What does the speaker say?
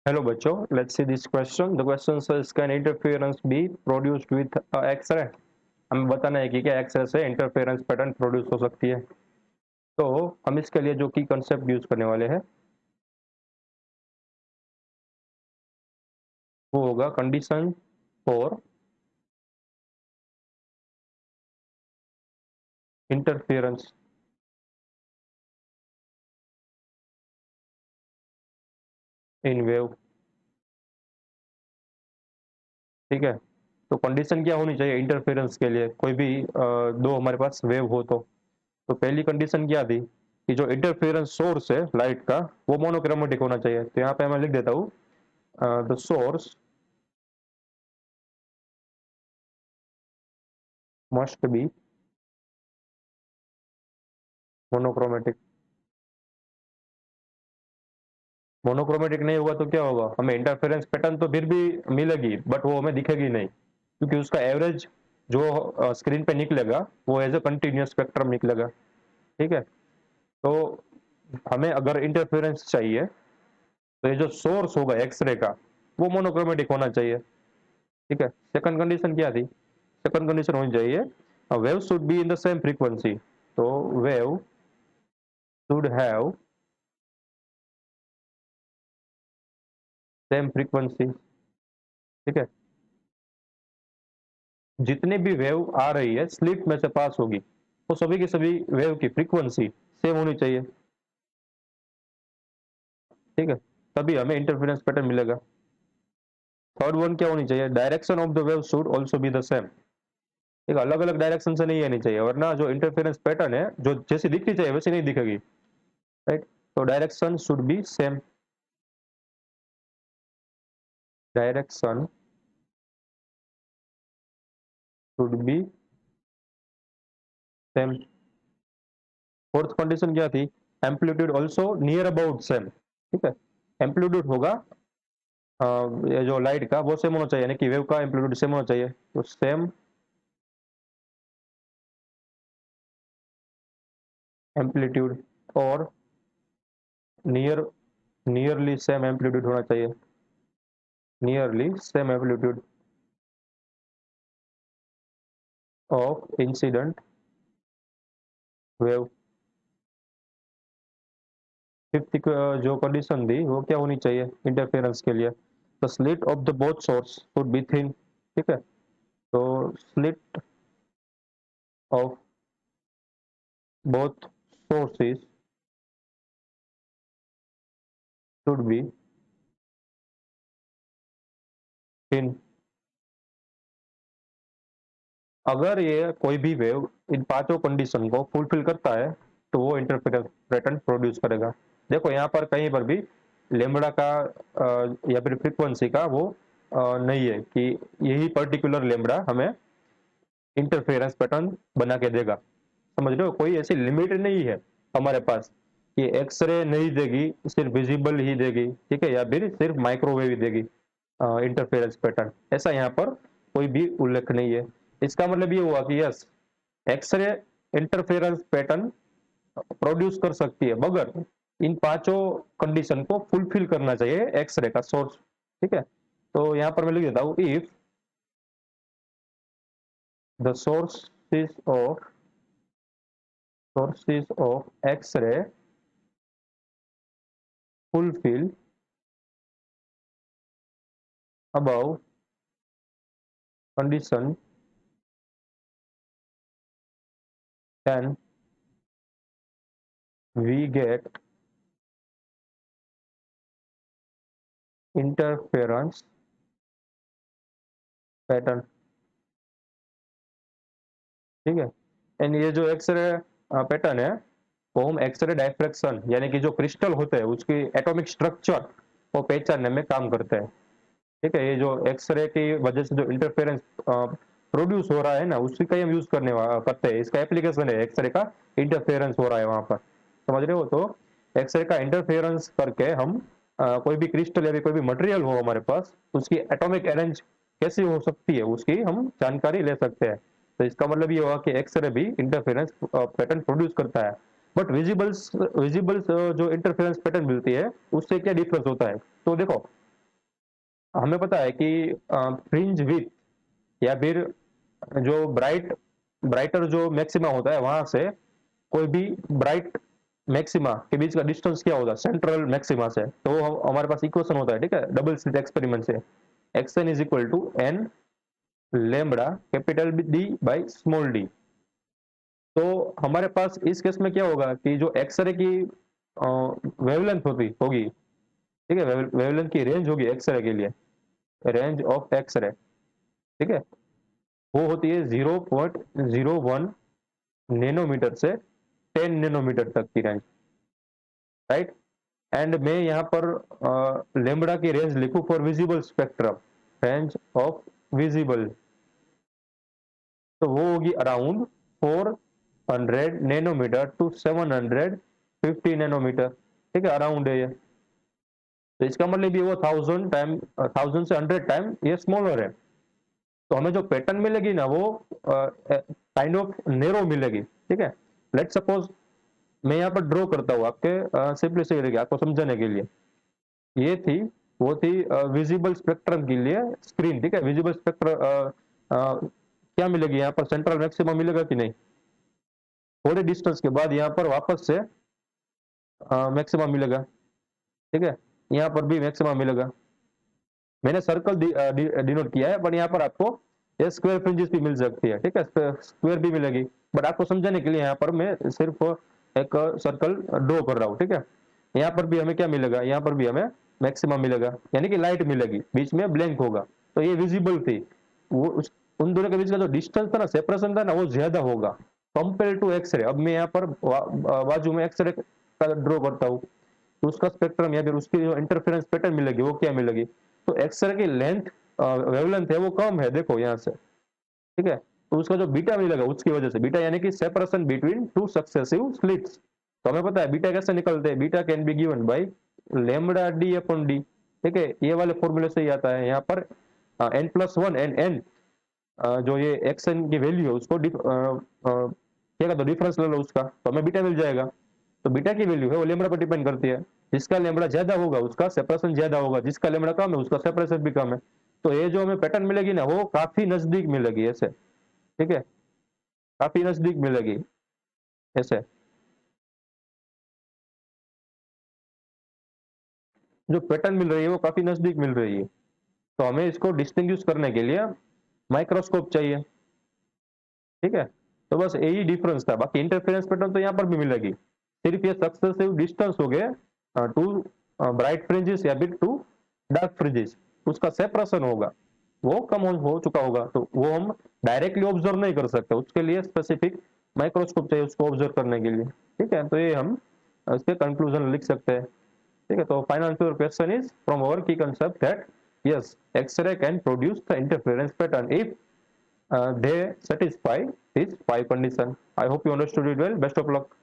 Hello बच्चों, let's see this question. The question says can interference be produced with X-ray? हमें बताना है कि क्या एक्सरे से इंटरफेरेंस पैटर्न प्रोड्यूस हो सकती है। तो हम इसके लिए जो की कंसेप्ट यूज करने वाले हैं वो होगा condition for interference in wave. ठीक है, तो कंडीशन क्या होनी चाहिए इंटरफेरेंस के लिए, कोई भी दो हमारे पास वेव हो तो पहली कंडीशन क्या थी कि जो इंटरफेरेंस सोर्स है लाइट का वो मोनोक्रोमेटिक होना चाहिए। तो यहाँ पे मैं लिख देता हूँ the source must be monochromatic. Monochromatic नहीं होगा तो क्या होगा, हमें इंटरफेरेंस पैटर्न तो फिर भी मिलेगी बट वो हमें दिखेगी नहीं, क्योंकि उसका एवरेज जो स्क्रीन पे निकलेगा वो एज ए कंटिन्यूस स्पेक्ट्रम निकलेगा। ठीक है, तो हमें अगर इंटरफेरेंस चाहिए तो ये जो सोर्स होगा एक्सरे का वो मोनोक्रोमेटिक होना चाहिए। ठीक है, सेकंड कंडीशन क्या थी, सेकंड कंडीशन होनी चाहिए wave should be in the same frequency. तो wave should have same frequency. ठीक है, जितने भी वेव आ रही है स्लिट में से पास होगी तो सभी की सभी वेव की फ्रीक्वेंसी सेम होनी चाहिए। ठीक है, तभी हमें इंटरफेरेंस पैटर्न मिलेगा। थर्ड वन क्या होनी चाहिए, direction of the wave should also be the same. एक अलग अलग डायरेक्शन से नहीं आनी चाहिए, वरना जो इंटरफेरेंस पैटर्न है जो जैसी दिखनी चाहिए वैसी नहीं दिखेगी। राइट, तो direction should be same. Direction should be same. Fourth condition क्या थी, amplitude also near about same. ठीक है, एम्पलीट्यूड होगा ये जो लाइट का वो सेम होना चाहिए, यानी कि वेव का एम्पलीट्यूड सेम होना चाहिए। तो सेम एम्पलीट्यूड और नियर नियरली सेम एम्पलीट्यूड होना चाहिए। Nearly same amplitude of incident wave. Fifth जो कंडीशन थी वो क्या होनी चाहिए इंटरफेरेंस के लिए, the slit of the both source should be thin. ठीक है, तो slit of both sources should be thin. अगर ये कोई भी वेव इन पांचों कंडीशन को फुलफिल करता है तो वो इंटरफेरेंस पैटर्न प्रोड्यूस करेगा। देखो यहाँ पर कहीं पर भी लेम्बडा का या फिर फ्रीक्वेंसी का वो नहीं है कि यही पर्टिकुलर लेम्बडा हमें इंटरफेरेंस पैटर्न बना के देगा। समझ रहे हो, कोई ऐसी लिमिट नहीं है हमारे पास कि एक्सरे नहीं देगी सिर्फ विजिबल ही देगी। ठीक है, या फिर सिर्फ माइक्रोवेव ही देगी इंटरफेरेंस पैटर्न, ऐसा यहाँ पर कोई भी उल्लेख नहीं है। इसका मतलब ये हुआ कि yes, x ray interference pattern produce कर सकती है मगर इन पांचों कंडीशन को फुलफिल करना चाहिए एक्सरे का सोर्स। ठीक है, तो यहाँ पर मैं लिख देता हूँ if the sources of X-ray fulfill above condition, then we get interference pattern। ठीक है, एंड ये जो एक्सरे पैटर्न है वो हम एक्सरे डायफ्रैक्शन यानी कि जो क्रिस्टल होते हैं उसकी एटॉमिक स्ट्रक्चर को पहचानने में काम करते हैं। ठीक है, ये जो एक्सरे की वजह से जो इंटरफेरेंस प्रोड्यूस हो रहा है ना उसकी का हम यूज करते हैं, इसका एप्लीकेशन है एक्सरे का इंटरफेरेंस हो रहा है वहां पर। समझ रहे हो, तो एक्सरे का इंटरफेरेंस करके हम कोई भी क्रिस्टल या कोई भी मटेरियल हो हमारे पास उसकी एटॉमिक अरेंज कैसी हो सकती है उसकी हम जानकारी ले सकते हैं। तो इसका मतलब ये हुआ कि एक्सरे भी इंटरफेरेंस पैटर्न प्रोड्यूस करता है। बट विजिबल्स विजिबल्स जो इंटरफेरेंस पैटर्न मिलती है उससे क्या डिफरेंस होता है, तो देखो हमें पता है कि फ्रिंज विथ या फिर जो ब्राइटर जो मैक्सिमा होता है वहां से कोई भी ब्राइट मैक्सिमा के बीच का डिस्टेंस क्या होता है सेंट्रल मैक्सिमा से, तो हमारे पास इक्वेशन होता है, ठीक है, डबल स्लिट एक्सपेरिमेंट से, x n is equal to n lambda capital D by small d. तो हमारे पास इस केस में क्या होगा कि जो एक्सरे की वेवलेंथ होती होगी, ठीक है, वेवलेंथ की रेंज होगी एक्सरे के लिए, रेंज ऑफ एक्सरे, ठीक है, वो होती है 0.01 नैनोमीटर से 10 नैनोमीटर तक की रेंज, राइट। एंड मैं यहाँ पर लेमड़ा की रेंज लिखूं for visible spectrum, range of visible, तो वो होगी अराउंड 400 नैनोमीटर टू 750 नैनोमीटर, ठीक है, अराउंड है ये। तो इसका मतलब ये वो 1000 से 100 टाइम ये स्मॉलर है। तो हमें जो पैटर्न मिलेगी ना वो काइंड ऑफ नेरो मिलेगी, ठीक है। लेट सपोज मैं यहाँ पर ड्रॉ करता हूँ आपके सिंपलिसिटी आपको समझाने के लिए, ये थी वो थी विजिबल स्पेक्ट्रम के लिए स्क्रीन, ठीक है, विजिबल स्पेक्ट्रम क्या मिलेगी यहाँ पर सेंट्रल मैक्सिमम मिलेगा कि नहीं, थोड़े डिस्टेंस के बाद यहाँ पर वापस से मैक्सिमम मिलेगा, ठीक है, यहाँ पर भी मैक्सिमम मिलेगा। मैंने सर्कल डिनोट किया है, बट यहाँ पर आपको ये स्क्वायर फ्रिंजेस भी मिल सकती है, ठीक है, स्क्वायर भी मिलेगी, बट आपको समझाने के लिए यहाँ पर मैं सिर्फ एक सर्कल ड्रॉ कर रहा हूँ, ठीक है। यहाँ पर भी हमें क्या मिलेगा, यहाँ पर भी हमें मैक्सिमम मिलेगा, यानी कि लाइट मिलेगी, बीच में ब्लैंक होगा, तो ये विजिबल थी। वो उन दोनों के बीच का जो डिस्टेंस था ना, सेपरेशन था ना, वो ज्यादा होगा कंपेयर टू एक्सरे। अब मैं यहाँ पर बाजू में एक्सरे का ड्रॉ करता हूँ, तो उसका स्पेक्ट्रम या फिर उसकी जो इंटरफेरेंस पैटर्न मिलेगी वो क्या मिलेगी, तो एक्सरे की लेंथ वेवलेंथ है वो कम है, देखो यहाँ से, ठीक है। तो उसका जो बीटा मिलेगा उसकी वजह से, बीटा यानी कि separation between two successive slits, तो हमें पता है बीटा कैसे निकलते हैं, beta can be given by lambda D upon D, ठीक है, ये वाले फॉर्मूले से ही आता है। यहाँ पर n plus one and n जो ये एक्स एन की वैल्यू है उसको क्या कहते डिफरेंस ले लो उसका, तो हमें बीटा मिल जाएगा। तो बीटा की वैल्यू है वो लेमड़ा पर डिपेंड करती है, जिसका लेमड़ा ज्यादा होगा उसका सेपरेशन ज्यादा होगा, जिसका लेमड़ा कम है उसका सेपरेशन भी कम है। तो ये जो हमें पैटर्न मिलेगी ना वो काफी नजदीक मिलेगी ऐसे, ठीक है, काफी नजदीक मिलेगी ऐसे। जो पैटर्न मिल रही है वो काफी नजदीक मिल रही है, तो हमें इसको डिस्टिंग्विश करने के लिए माइक्रोस्कोप चाहिए, ठीक है। तो बस यही डिफरेंस था, बाकी इंटरफेरेंस पैटर्न तो यहाँ पर भी मिलेगी, सिर्फ ये सक्सेसिव डिस्टेंस हो गए टू ब्राइट फ्रिंजेस या फिर टू डार्क फ्रिंजेस, उसका सेपरेशन होगा वो कम हो चुका होगा, तो वो हम डायरेक्टली ऑब्जर्व नहीं कर सकते, उसके लिए स्पेसिफिक माइक्रोस्कोप चाहिए उसको ऑब्जर्व करने के लिए, ठीक है। तो ये हम इसके कंक्लूजन लिख सकते हैं, ठीक है। तो final answer question is from our key concept that yes x-ray can produce the interference pattern if they satisfy these five conditions. I hope you understood it well. Best of luck.